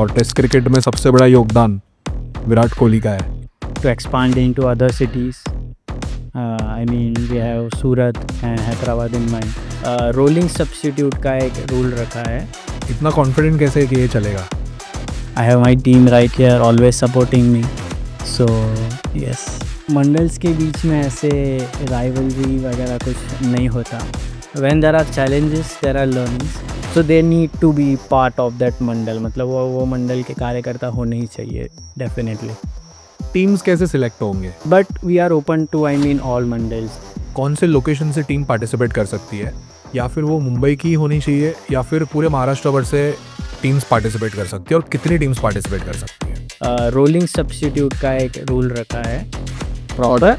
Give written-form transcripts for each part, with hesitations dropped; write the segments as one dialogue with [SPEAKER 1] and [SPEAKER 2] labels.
[SPEAKER 1] और test cricket में सबसे बड़ा योगदान विराट कोहली का है।
[SPEAKER 2] To expand into other cities. I mean, we have Surat and Hyderabad in mind. Rolling substitute का एक रूल रखा है.
[SPEAKER 1] इतना कॉन्फिडेंट कैसे है कि ये चलेगा?
[SPEAKER 2] I have my team right here, always supporting me. So yes. Mandals के बीच में ऐसे rivalry वगैरह कुछ नहीं होता. When there are challenges, there are learnings. So they need to be part of that मंडल. मतलब वो मंडल के कार्यकर्ता होने ही चाहिए, definitely.
[SPEAKER 1] टीम्स कैसे सिलेक्ट होंगे?
[SPEAKER 2] But we are open to, I mean, all mandals.
[SPEAKER 1] कौन से लोकेशन से टीम पार्टिसिपेट कर सकती है, या फिर वो मुंबई की होनी चाहिए, या फिर पूरे महाराष्ट्र भर से टीम्स पार्टिसिपेट कर सकती है, और कितनी टीम्स पार्टिसिपेट कर सकती है?
[SPEAKER 2] रोलिंग सब्स्टिट्यूट का एक रूल रखा है प्रॉपर.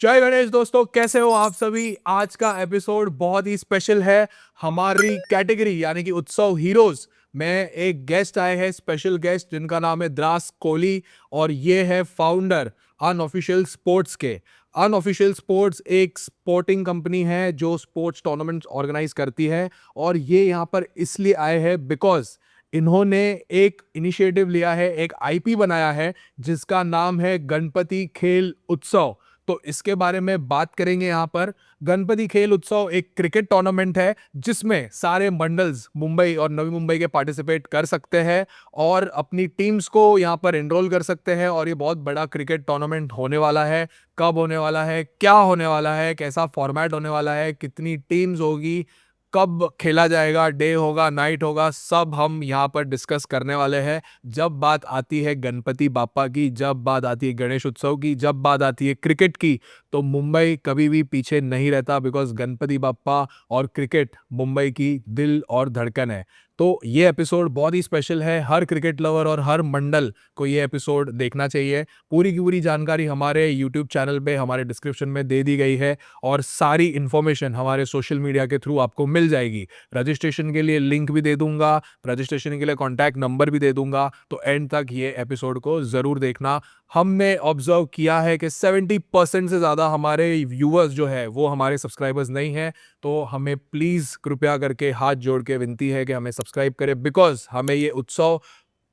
[SPEAKER 1] जय गणेश दोस्तों, कैसे हो आप सभी? आज का एपिसोड बहुत ही स्पेशल है. हमारी कैटेगरी यानी कि उत्सव हीरोज में एक गेस्ट आए हैं, स्पेशल गेस्ट, जिनका नाम है द्रास कोहली, और ये है फाउंडर अनऑफिशियल स्पोर्ट्स के. अनऑफिशियल स्पोर्ट्स एक स्पोर्टिंग कंपनी है जो स्पोर्ट्स टूर्नामेंट्स ऑर्गेनाइज करती है, और ये यहाँ पर इसलिए आए हैं बिकॉज इन्होंने एक इनिशिएटिव लिया है, एक आईपी बनाया है जिसका नाम है गणपति खेल उत्सव. तो इसके बारे में बात करेंगे यहाँ पर. गणपति खेल उत्सव एक क्रिकेट टूर्नामेंट है जिसमें सारे मंडल्स मुंबई और नवी मुंबई के पार्टिसिपेट कर सकते हैं और अपनी टीम्स को यहाँ पर एनरोल कर सकते हैं. और ये बहुत बड़ा क्रिकेट टूर्नामेंट होने वाला है. कब होने वाला है, क्या होने वाला है, कैसा फॉर्मेट होने वाला है, कितनी टीम्स होगी, कब खेला जाएगा, डे होगा, नाइट होगा, सब हम यहाँ पर डिस्कस करने वाले हैं. जब बात आती है गणपति बापा की, जब बात आती है गणेश उत्सव की, जब बात आती है क्रिकेट की, तो मुंबई कभी भी पीछे नहीं रहता, बिकॉज गणपति बापा और क्रिकेट मुंबई की दिल और धड़कन है. तो ये एपिसोड बहुत ही स्पेशल है. हर क्रिकेट लवर और हर मंडल को ये एपिसोड देखना चाहिए. पूरी की पूरी जानकारी हमारे यूट्यूब चैनल पे हमारे डिस्क्रिप्शन में दे दी गई है, और सारी इन्फॉर्मेशन हमारे सोशल मीडिया के थ्रू आपको मिल जाएगी. रजिस्ट्रेशन के लिए लिंक भी दे दूंगा, रजिस्ट्रेशन के लिए कॉन्टैक्ट नंबर भी दे दूंगा. तो एंड तक ये एपिसोड को ज़रूर देखना. हमने ऑब्जर्व किया है कि 70% से ज़्यादा हमारे व्यूअर्स जो है वो हमारे सब्सक्राइबर्स नहीं हैं. तो हमें प्लीज़ कृपया करके हाथ जोड़ के विनती है कि हमें सब्सक्राइब करें, बिकॉज हमें ये उत्सव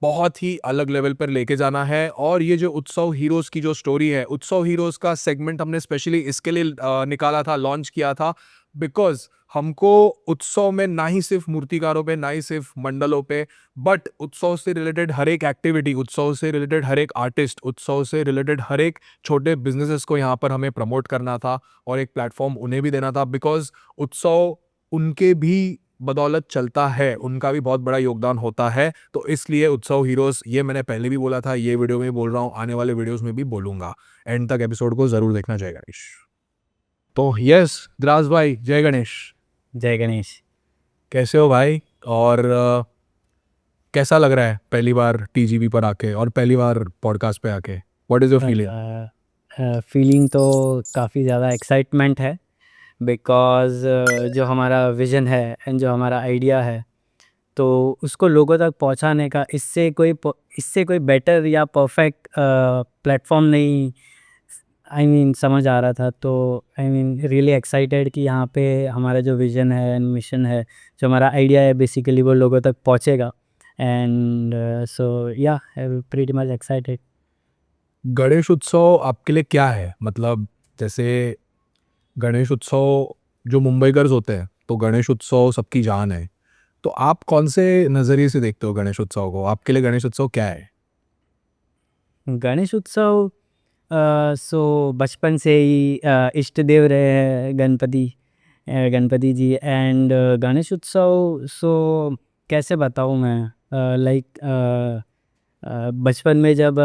[SPEAKER 1] बहुत ही अलग लेवल पर लेके जाना है. और ये जो उत्सव हीरोज़ की जो स्टोरी है, उत्सव हीरोज़ का सेगमेंट हमने स्पेशली इसके लिए निकाला था, लॉन्च किया था, बिकॉज हमको उत्सव में ना ही सिर्फ मूर्तिकारों पे, ना ही सिर्फ मंडलों पे, बट उत्सव से रिलेटेड हर एक एक्टिविटी, उत्सव से रिलेटेड हर एक आर्टिस्ट, उत्सव से रिलेटेड हर एक छोटे बिजनेसेस को यहाँ पर हमें प्रमोट करना था और एक प्लेटफॉर्म उन्हें भी देना था. बिकॉज उत्सव उनके भी बदौलत चलता है, उनका भी बहुत बड़ा योगदान होता है. तो इसलिए उत्सव हीरोज़, ये मैंने पहले भी बोला था, ये वीडियो में बोल रहा हूँ, आने वाले वीडियोज़ में भी बोलूँगा. एंड तक एपिसोड को ज़रूर देखना. जय गणेश. तो यस द्रास भाई, जय गणेश.
[SPEAKER 2] जय गणेश.
[SPEAKER 1] कैसे हो भाई? और कैसा लग रहा है पहली बार टीजीवी पर आके और पहली बार पॉडकास्ट पे आके? What is your feeling?
[SPEAKER 2] Feeling तो काफ़ी ज़्यादा एक्साइटमेंट है, बिकॉज जो हमारा विज़न है एंड जो हमारा आइडिया है, तो उसको लोगों तक पहुंचाने का इससे कोई बेटर या परफेक्ट प्लेटफॉर्म नहीं, आई मीन समझ आ रहा था. तो आई मीन रियली एक्साइटेड कि यहाँ पे हमारा जो विज़न है एंड मिशन है, जो हमारा आइडिया है, बेसिकली वो लोगों तक पहुँचेगा. एंड सो या प्रीटी मच एक्साइटेड.
[SPEAKER 1] गणेश उत्सव आपके लिए क्या है? मतलब जैसे गणेश उत्सव, जो मुंबईकर्स होते हैं तो गणेश उत्सव सबकी जान है. तो आप कौन से नज़रिए से देखते हो गणेश उत्सव को? आपके लिए गणेश उत्सव क्या है?
[SPEAKER 2] गणेश उत्सव सो बचपन से ही इष्ट देव रहे हैं गणपति जी. एंड गणेश उत्सव, सो कैसे बताऊँ मैं, लाइक बचपन में जब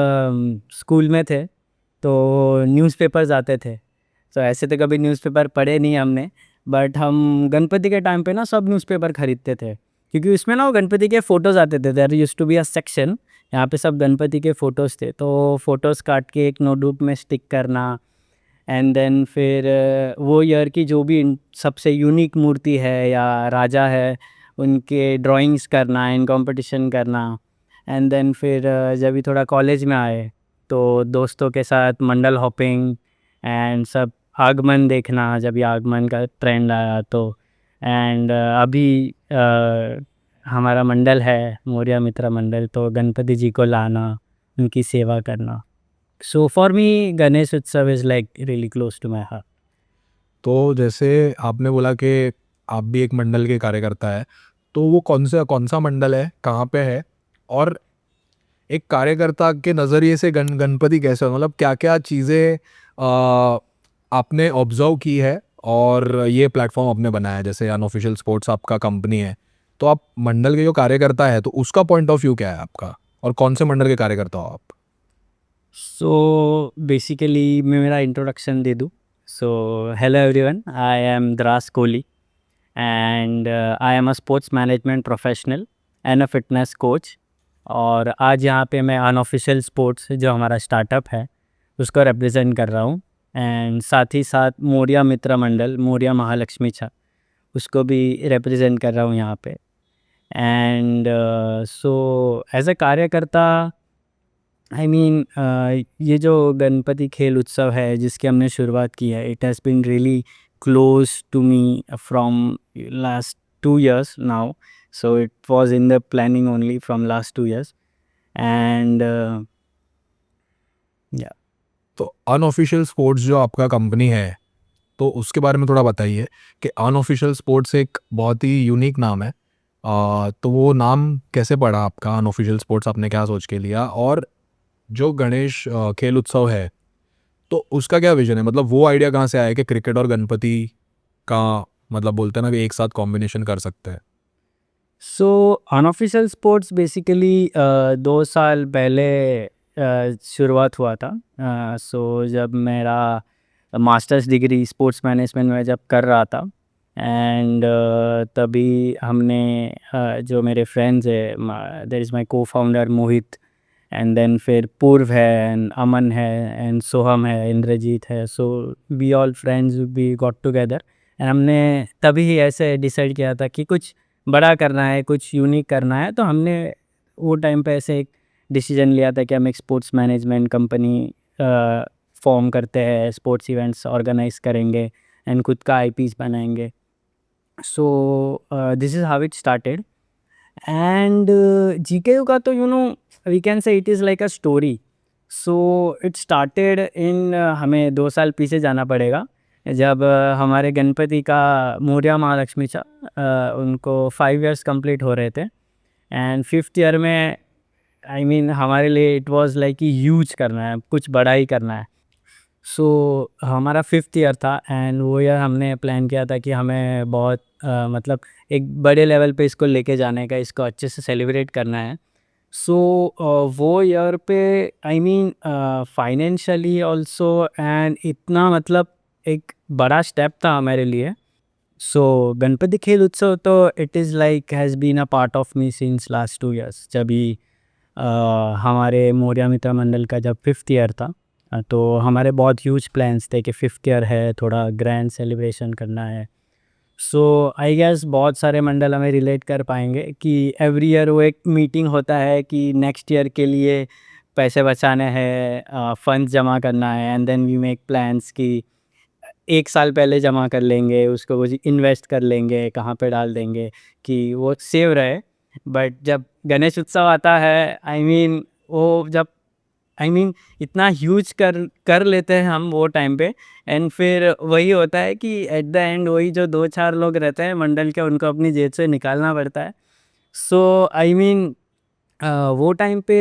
[SPEAKER 2] स्कूल में थे तो न्यूज़पेपर्स आते थे. तो ऐसे तो कभी न्यूज़पेपर पढ़े नहीं हमने, बट हम गणपति के टाइम पे ना सब न्यूज़पेपर ख़रीदते थे, क्योंकि उसमें ना वो गणपति के फ़ोटोज़ आते थे. There used to be a section, यहाँ पे सब गणपति के फ़ोटोज़ थे. तो फ़ोटोज़ काट के एक नोटबुक में स्टिक करना, एंड देन फिर वो ईयर की जो भी सबसे यूनिक मूर्ति है या राजा है, उनके ड्राइंग्स करना एंड कंपटीशन करना. एंड देन फिर जब भी थोड़ा कॉलेज में आए तो दोस्तों के साथ मंडल हॉपिंग एंड सब आगमन देखना. जब ये आगमन का ट्रेंड आया तो एंड अभी हमारा मंडल है मौर्य मित्र मंडल, तो गणपति जी को लाना, उनकी सेवा करना। So for me Ganesh Utsav is like really close to my heart.
[SPEAKER 1] तो जैसे आपने बोला कि आप भी एक मंडल के कार्यकर्ता है, तो वो कौन सा मंडल है, कहाँ पे है, और एक कार्यकर्ता के नज़रिए से गणपति कैसे हो, मतलब क्या क्या चीज़ें आपने ऑब्जर्व की है और ये प्लेटफॉर्म आपने बनाया है, जैसे अनऑफिशियल स्पोर्ट्स आपका कंपनी है, तो आप मंडल के जो कार्यकर्ता है तो उसका पॉइंट ऑफ व्यू क्या है आपका, और कौन से मंडल के कार्यकर्ता हो आप?
[SPEAKER 2] सो बेसिकली मैं मेरा इंट्रोडक्शन दे दूँ। So hello everyone, I am Dras Kohli and I am a sports management professional and a fitness coach. और आज यहाँ पे मैं अनऑफिशियल स्पोर्ट्स जो हमारा स्टार्टअप है उसको रिप्रेजेंट कर रहा हूँ, एंड साथ ही साथ मौर्य मित्र मंडल, मौर्य महालक्ष्मी छा, उसको भी रिप्रेजेंट कर रहा हूँ यहाँ पे। एंड सो एज अ कार्यकर्ता, आई मीन ये जो गणपति खेल उत्सव है जिसकी हमने शुरुआत की है, it has been really close to me from last 2 years now. So it was in the planning only from last 2 years and yeah.
[SPEAKER 1] तो अनऑफिशियल स्पोर्ट्स जो आपका कंपनी है, तो उसके बारे में थोड़ा बताइए कि अनऑफिशियल स्पोर्ट्स एक बहुत ही यूनिक नाम है। तो वो नाम कैसे पड़ा आपका, अनऑफिशियल स्पोर्ट्स आपने क्या सोच के लिया, और जो गणेश खेल उत्सव है तो उसका क्या विजन है, मतलब वो आइडिया कहाँ से आया कि क्रिकेट और गणपति का, मतलब बोलते हैं ना कि एक साथ कॉम्बिनेशन कर सकते हैं?
[SPEAKER 2] सो अनऑफिशियल स्पोर्ट्स बेसिकली 2 साल पहले शुरुआत हुआ था। सो जब मेरा मास्टर्स डिग्री स्पोर्ट्स मैनेजमेंट में जब कर रहा था, एंड तभी हमने जो मेरे फ्रेंड्स है, देयर इज़ माय को फाउंडर मोहित, एंड देन फिर पूर्व है, एंड अमन है, एंड सोहम है, इंद्रजीत है। So we all friends we got together, and हमने तभी ऐसे डिसाइड किया था कि कुछ बड़ा करना है, कुछ यूनिक करना है। तो हमने वो टाइम पे ऐसे एक डिसीजन लिया था कि हम एक स्पोर्ट्स मैनेजमेंट कंपनी फॉर्म करते हैं, स्पोर्ट्स इवेंट्स ऑर्गेनाइज करेंगे एंड खुद का आईपीज बनाएंगे। So this is how it started. And G K U we can say it is like a story. So it started in, हमें 2 साल पीछे जाना पड़ेगा, जब हमारे गणपति का मौर्य महालक्ष्मी चा उनको 5 years कंप्लीट हो रहे थे, एंड 5th year में आई मीन हमारे लिए इट वाज लाइक कि ह्यूज करना है, कुछ बड़ा ही करना है। सो हमारा 5th year था, एंड वो ईयर हमने प्लान किया था कि हमें बहुत मतलब एक बड़े लेवल पे इसको लेके जाने का, इसको अच्छे से सेलिब्रेट करना है। सो वो ईयर पे I mean financially also, and इतना मतलब एक बड़ा स्टेप था हमारे लिए। सो गणपति खेल उत्सव तो it is like has been a part of me since last 2 years। जब भी हमारे मौर्य मित्र मंडल का जब 5th year था, तो हमारे बहुत ह्यूज प्लान्स थे कि 5th year है, थोड़ा ग्रैंड सेलिब्रेशन करना है। सो आई गेस बहुत सारे मंडल हमें रिलेट कर पाएंगे कि एवरी ईयर वो एक मीटिंग होता है कि नेक्स्ट ईयर के लिए पैसे बचाने हैं, फंड्स जमा करना है, and then we make plans कि 1 साल पहले जमा कर लेंगे उसको, कुछ इन्वेस्ट कर लेंगे, कहाँ पे डाल देंगे कि वो सेव रहे। बट जब गणेश उत्सव आता है, आई मीन वो जब आई मीन इतना ह्यूज कर कर लेते हैं हम वो टाइम पे, एंड फिर वही होता है कि एट द एंड वही जो 2-4 लोग रहते हैं मंडल के, उनको अपनी जेब से निकालना पड़ता है। सो आई मीन वो टाइम पे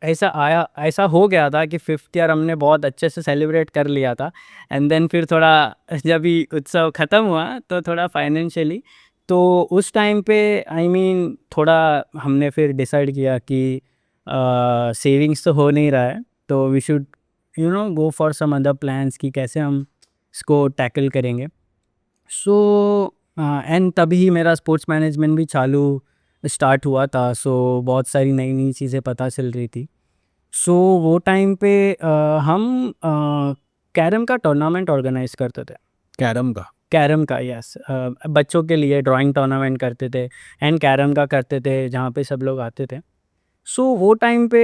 [SPEAKER 2] ऐसा हो गया था कि 5th year हमने बहुत अच्छे से सेलिब्रेट कर लिया था, एंड देन फिर थोड़ा जब भी उत्सव ख़त्म हुआ तो थोड़ा फाइनेंशियली, तो उस टाइम पे आई मीन थोड़ा हमने फिर डिसाइड किया कि सेविंग्स तो हो नहीं रहा है, तो we should go for some other plans कि कैसे हम इसको टैकल करेंगे। सो एंड तभी मेरा स्पोर्ट्स मैनेजमेंट भी चालू स्टार्ट हुआ था। सो बहुत सारी नई नई चीज़ें पता चल रही थी। सो वो टाइम पे हम कैरम का टूर्नामेंट ऑर्गेनाइज करते थे।
[SPEAKER 1] कैरम का?
[SPEAKER 2] कैरम का, यस। बच्चों के लिए ड्राइंग टूर्नामेंट करते थे, एंड कैरम का करते थे जहाँ पे सब लोग आते थे। सो वो टाइम पे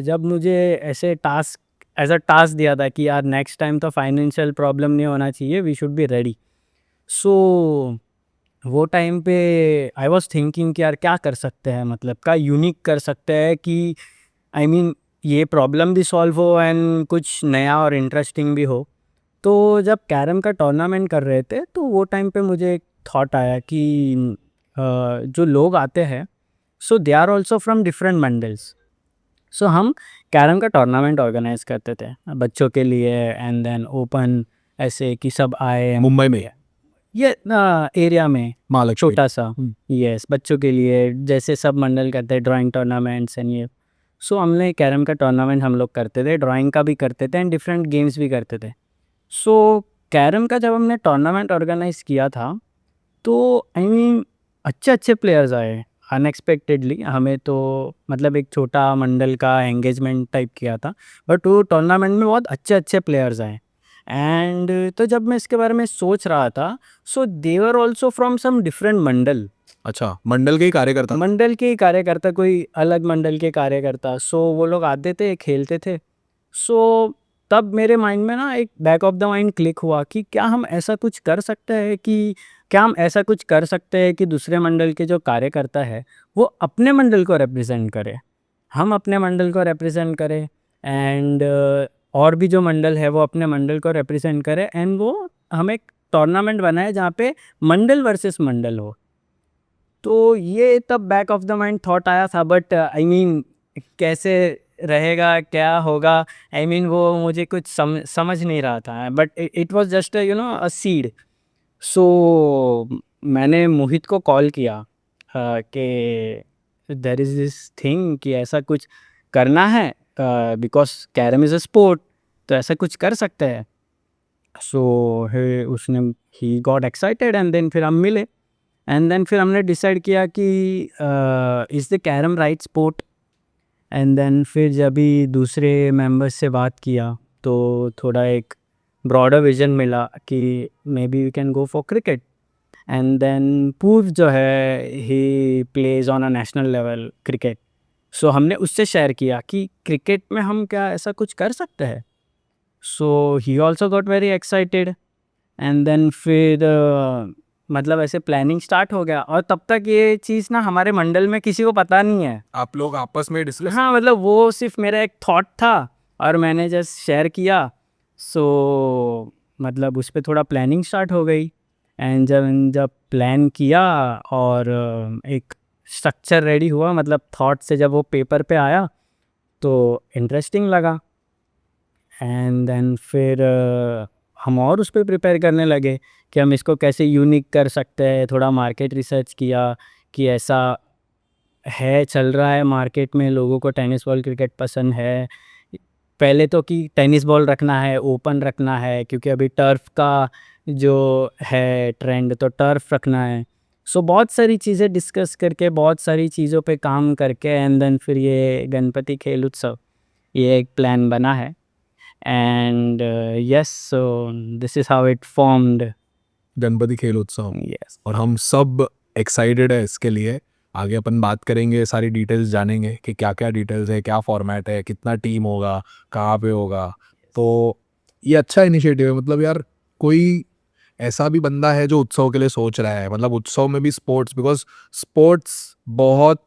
[SPEAKER 2] जब मुझे ऐसे टास्क एज अ टास्क दिया था कि यार नेक्स्ट टाइम तो फाइनेंशियल प्रॉब्लम नहीं होना चाहिए, वी शुड बी रेडी। सो वो टाइम पे आई वाज थिंकिंग कि यार क्या कर सकते हैं, मतलब क्या यूनिक कर सकते हैं कि आई मीन ये प्रॉब्लम भी सॉल्व हो एंड कुछ नया और इंटरेस्टिंग भी हो। तो जब कैरम का टूर्नामेंट कर रहे थे तो वो टाइम पे मुझे एक थॉट आया कि जो लोग आते हैं so they are also from different mandals. So हम कैरम का टूर्नामेंट ऑर्गेनाइज करते थे बच्चों के लिए एंड देन ओपन, ऐसे कि सब आए
[SPEAKER 1] मुंबई में
[SPEAKER 2] ये एरिया में
[SPEAKER 1] महालक्ष्मी।
[SPEAKER 2] छोटा सा। यस, बच्चों के लिए जैसे सब मंडल करते हैं ड्राइंग टूर्नामेंट्स एंड ये। सो हमने कैरम का टूर्नामेंट हम लोग करते थे, ड्राइंग का भी करते थे एंड डिफरेंट गेम्स भी करते थे। सो कैरम का जब हमने टूर्नामेंट ऑर्गेनाइज किया था तो आई मीन अच्छे अच्छे प्लेयर्स आए अनएक्सपेक्टेडली। हमें तो मतलब एक छोटा मंडल का एंगेजमेंट टाइप किया था, बट वो टूर्नामेंट में बहुत अच्छे अच्छे प्लेयर्स आए। एंड तो जब मैं इसके बारे में सोच रहा था so they were also from some different mandal.
[SPEAKER 1] अच्छा, मंडल के ही कार्यकर्ता।
[SPEAKER 2] मंडल के ही कार्यकर्ता, कोई अलग मंडल के कार्यकर्ता। सो वो लोग आते थे, खेलते थे। सो तब मेरे माइंड में ना एक back of the mind click हुआ कि क्या हम ऐसा कुछ कर सकते हैं कि क्या हम ऐसा कुछ कर सकते हैं कि दूसरे मंडल के जो कार्यकर्ता है वो अपने मंडल को रिप्रेजेंट करे, हम अपने मंडल को रिप्रेजेंट करें एंड और भी जो मंडल है वो अपने मंडल को रिप्रेजेंट करे एंड वो हम एक टूर्नामेंट बनाए जहाँ पे मंडल वर्सेस मंडल हो। तो ये तब back of the mind thought आया था, बट आई मीन कैसे रहेगा, क्या होगा, आई मीन वो मुझे कुछ समझ नहीं रहा था, but it was just a seed. So मैंने मोहित को कॉल किया कि देयर इज़ दिस थिंग कि ऐसा कुछ करना है because carrom is a sport, तो ऐसा कुछ कर सकते हैं। सो उसने ही गॉट एक्साइटेड एंड देन फिर हम मिले एंड देन फिर हमने डिसाइड किया कि is the carrom right sport. And then फिर जब भी दूसरे मेंबर्स से बात किया तो थोड़ा एक ब्रॉडर विजन मिला कि maybe we can go for cricket. And then Purv जो है he plays on a national level cricket. So हमने उससे शेयर किया कि क्रिकेट में हम क्या ऐसा कुछ कर सकते हैं। So he also got very excited and then फिर मतलब ऐसे प्लानिंग स्टार्ट हो गया और तब तक ये चीज़ ना हमारे मंडल में किसी को पता नहीं है।
[SPEAKER 1] आप लोग आपस में डिस्कस।
[SPEAKER 2] हाँ, मतलब वो सिर्फ मेरा एक थॉट था और मैंने जस्ट शेयर किया। सो मतलब उस पे थोड़ा प्लानिंग स्टार्ट हो गई एंड जब जब प्लान किया और एक स्ट्रक्चर रेडी हुआ, मतलब थॉट से जब वो पेपर पे आया तो इंटरेस्टिंग लगा। एंड देन फिर हम और उस पे प्रिपेयर करने लगे कि हम इसको कैसे यूनिक कर सकते हैं। थोड़ा मार्केट रिसर्च किया कि ऐसा है, चल रहा है मार्केट में, लोगों को टेनिस बॉल क्रिकेट पसंद है। पहले तो कि टेनिस बॉल रखना है, ओपन रखना है, क्योंकि अभी टर्फ का जो है ट्रेंड, तो टर्फ रखना है। सो बहुत सारी चीज़ें डिस्कस करके, बहुत सारी चीज़ों पे काम करके एंड देन फिर ये गणपति खेल उत्सव, ये एक प्लान बना है। And yes, so this is how it formed.
[SPEAKER 1] Ganpati खेल उत्सव।
[SPEAKER 2] यस।
[SPEAKER 1] और हम सब एक्साइटेड है इसके लिए। आगे अपन बात करेंगे, सारी डिटेल्स जानेंगे कि क्या क्या डिटेल्स है, क्या फॉर्मेट है, कितना टीम होगा, कहाँ पे होगा। तो ये अच्छा इनिशिएटिव है। मतलब यार, कोई ऐसा भी बंदा है जो उत्सव के लिए सोच रहा है, मतलब उत्सव में भी स्पोर्ट्स, बिकॉज स्पोर्ट्स बहुत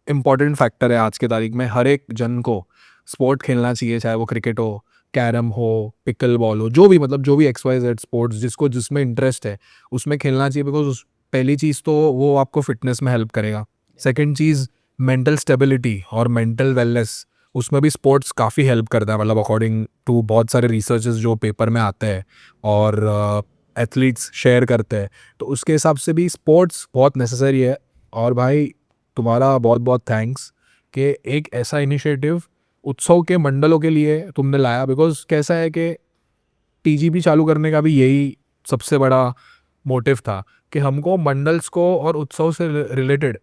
[SPEAKER 1] इम्पोर्टेंट फैक्टर है आज के तारीख में। हर एक जन को स्पोर्ट खेलना चाहिए, चाहे वो क्रिकेट हो, कैरम हो, पिकल बॉल हो, जो भी, मतलब जो भी XYZ स्पोर्ट्स जिसको जिसमें इंटरेस्ट है उसमें खेलना चाहिए। बिकॉज पहली चीज़ तो वो आपको फिटनेस में हेल्प करेगा। सेकंड चीज़, मेंटल स्टेबिलिटी और मेंटल वेलनेस, उसमें भी स्पोर्ट्स काफ़ी हेल्प करता है। मतलब अकॉर्डिंग टू बहुत सारे रिसर्चेस जो पेपर में आते हैं और एथलीट्स शेयर करते हैं, तो उसके हिसाब से भी स्पोर्ट्स बहुत नेसेसरी है। और भाई, तुम्हारा बहुत बहुत थैंक्स कि एक ऐसा इनिशिएटिव उत्सव के मंडलों के लिए तुमने लाया। बिकॉज कैसा है कि TGP चालू करने का भी यही सबसे बड़ा मोटिव था कि हमको मंडल्स को और उत्सव से रिलेटेड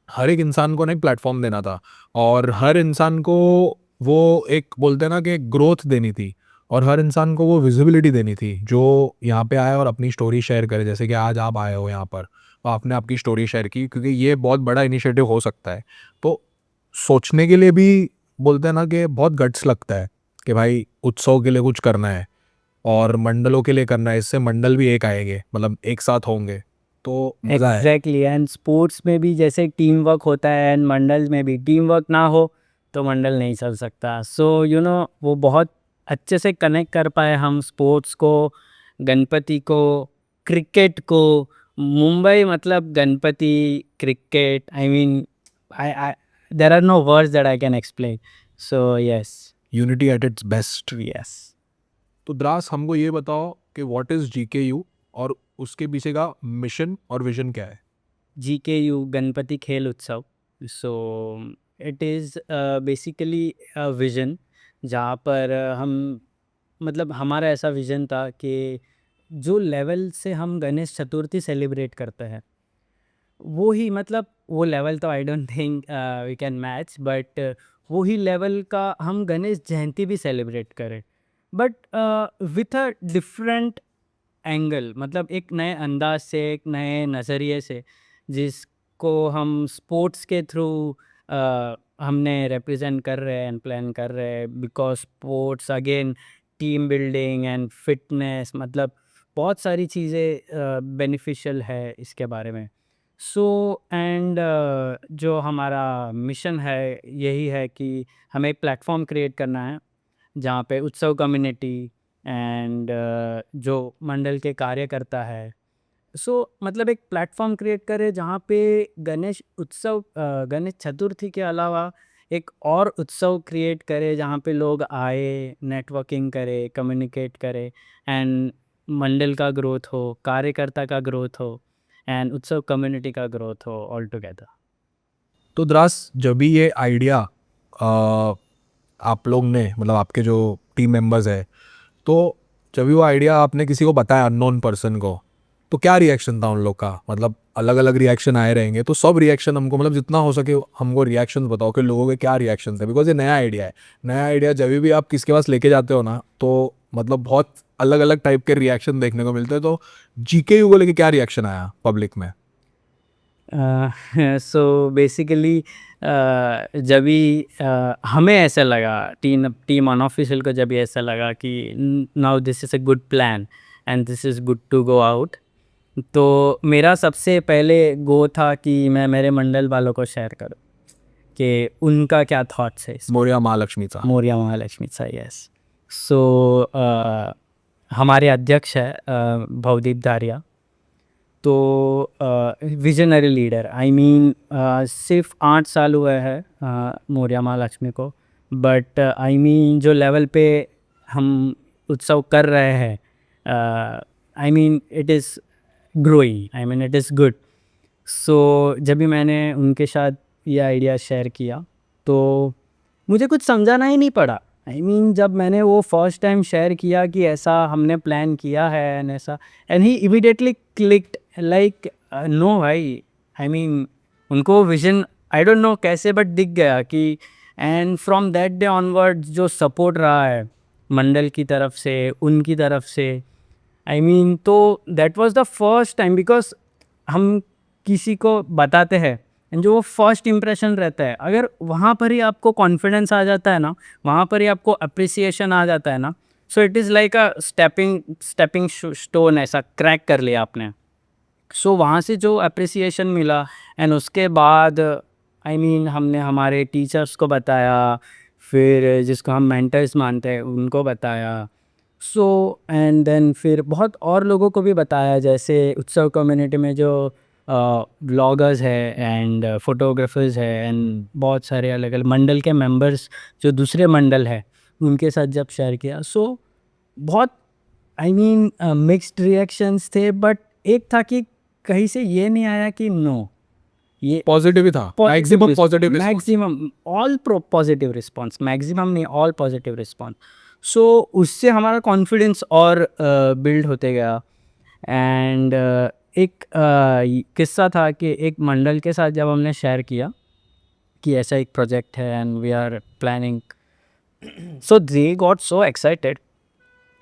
[SPEAKER 1] हर एक इंसान को ना एक प्लेटफॉर्म देना था, और हर इंसान को वो एक बोलते हैं ना कि ग्रोथ देनी थी, और हर इंसान को वो विजिबिलिटी देनी थी जो यहाँ पे आए और अपनी स्टोरी शेयर करे। जैसे कि आज आप आए हो यहाँ पर, तो आपने आपकी स्टोरी शेयर की, क्योंकि ये बहुत बड़ा इनिशिएटिव हो सकता है। तो सोचने के लिए भी बोलते हैं ना कि बहुत गट्स लगता है कि भाई उत्सव के लिए कुछ करना है। और मंडलों के लिए करना है, इससे मंडल भी एक आएंगे, मतलब एक साथ होंगे, तो मजा है।
[SPEAKER 2] एग्जैक्टली, एंड स्पोर्ट्स में भी जैसे टीम वर्क होता है एंड मंडल में भी टीम वर्क ना हो तो मंडल नहीं चल सकता। सो वो बहुत अच्छे से कनेक्ट कर पाए हम स्पोर्ट्स को, गणपति को, क्रिकेट को। मुंबई मतलब Ganpati, cricket, I mean I there are no words that I can explain. So yes.
[SPEAKER 1] Unity at its best.
[SPEAKER 2] Yes.
[SPEAKER 1] तो द्रास, हमको ये बताओ कि व्हाट इज जीकेयू और उसके पीछे का मिशन और विजन क्या है?
[SPEAKER 2] GKU गणपति खेल उत्सव। So it is basically a vision जहाँ पर हम मतलब हमारा ऐसा विज़न था कि जो लेवल से हम गणेश चतुर्थी सेलिब्रेट करते हैं वो ही मतलब वो लेवल तो I don't think we can match, but वो ही लेवल का हम गणेश जयंती भी सेलिब्रेट करें, but with a different angle, मतलब एक नए अंदाज से, एक नए नज़रिए से, जिसको हम स्पोर्ट्स के थ्रू हमने रिप्रेजेंट कर रहे हैं एंड प्लान कर रहे हैं। Because sports again team building and fitness, मतलब बहुत सारी चीज़ें बेनिफिशियल है इसके बारे में। सो एंड जो हमारा मिशन है यही है कि हमें एक प्लेटफॉर्म क्रिएट करना है जहाँ पे उत्सव कम्युनिटी एंड जो मंडल के कार्यकर्ता है, सो मतलब एक प्लेटफॉर्म क्रिएट करे जहाँ पे गणेश उत्सव, गणेश चतुर्थी के अलावा एक और उत्सव क्रिएट करे जहाँ पे लोग आए, नेटवर्किंग करे, कम्युनिकेट करे, एंड मंडल का ग्रोथ हो, कार्यकर्ता का ग्रोथ हो, एंड उत्सव कम्युनिटी का ग्रोथ हो ऑल टुगेदर।
[SPEAKER 1] तो द्रास, जब भी ये आइडिया आप लोग ने, मतलब आपके जो टीम मेंबर्स है, तो जब भी वो आइडिया आपने किसी को बताया, अननोन पर्सन को, तो क्या रिएक्शन था उन लोग का? मतलब अलग अलग रिएक्शन आए रहेंगे, तो सब रिएक्शन हमको, मतलब जितना हो सके हमको रिएक्शन बताओ कि लोगों के क्या रिएक्शन थे, बिकॉज ये नया आइडिया है। नया आइडिया जब भी आप किसके पास लेके जाते हो ना, तो मतलब बहुत अलग अलग टाइप के रिएक्शन देखने को मिलते हैं। तो जीकेयू को लेके क्या रिएक्शन आया पब्लिक में?
[SPEAKER 2] सो बेसिकली जब भी हमें ऐसा लगा, टीम अनऑफिशियल को जब भी ऐसा लगा कि now this is a good plan and this is good to go out, तो मेरा सबसे पहले गो था कि मैं मेरे मंडल वालों को शेयर करूं कि उनका क्या थॉट्स है
[SPEAKER 1] मोरिया महालक्ष्मी था।
[SPEAKER 2] मोरिया महालक्ष्मी सा। यस। सो हमारे अध्यक्ष है भवदीप दारिया, तो विजनरी लीडर, आई मीन सिर्फ 8 साल हुए हैं मोरिया महालक्ष्मी को, बट आई मीन जो लेवल पे हम उत्सव कर रहे हैं, I mean it is growing, I mean it is good. So जब भी मैंने उनके साथ ये आइडिया शेयर किया तो मुझे कुछ समझाना ही नहीं पड़ा। आई मीन जब मैंने वो फर्स्ट टाइम शेयर किया कि ऐसा हमने प्लान किया है एंड ऐसा, and he immediately clicked like no भाई, आई मीन उनको विजन आई डोंट नो कैसे बट दिख गया कि, and from that day onward जो सपोर्ट रहा है मंडल की तरफ से, उनकी तरफ से, आई मीन तो that was the first time, because हम किसी को बताते हैं एंड जो वो फर्स्ट इम्प्रेशन रहता है, अगर वहाँ पर ही आपको कॉन्फिडेंस आ जाता है ना, वहाँ पर ही आपको अप्रिसिएशन आ जाता है ना, so it is like a stepping stone, ऐसा क्रैक कर लिया आपने। सो वहाँ से जो अप्रिसिएशन मिला एंड उसके बाद आई मीन हमने हमारे टीचर्स को बताया, फिर जिसको हम मेंटर्स मानते हैं उनको बताया, सो एंड देन फिर बहुत और लोगों को भी बताया, जैसे उत्सव कम्युनिटी में जो ब्लॉगर्स है एंड फोटोग्राफर्स है एंड बहुत सारे अलग अलग मंडल के मेंबर्स जो दूसरे मंडल है उनके साथ जब शेयर किया, सो बहुत आई मीन मिक्स्ड रिएक्शंस थे, बट एक था कि कहीं से ये नहीं आया कि नो, ये
[SPEAKER 1] पॉजिटिव ही था, maximum positive.
[SPEAKER 2] Maximum all positive response, maximum नहीं ऑल पॉजिटिव रिस्पॉन्स। सो उससे हमारा कॉन्फिडेंस और बिल्ड होते गया। एंड एक किस्सा था कि एक मंडल के साथ जब हमने शेयर किया कि ऐसा एक प्रोजेक्ट है and we are planning, so they got so excited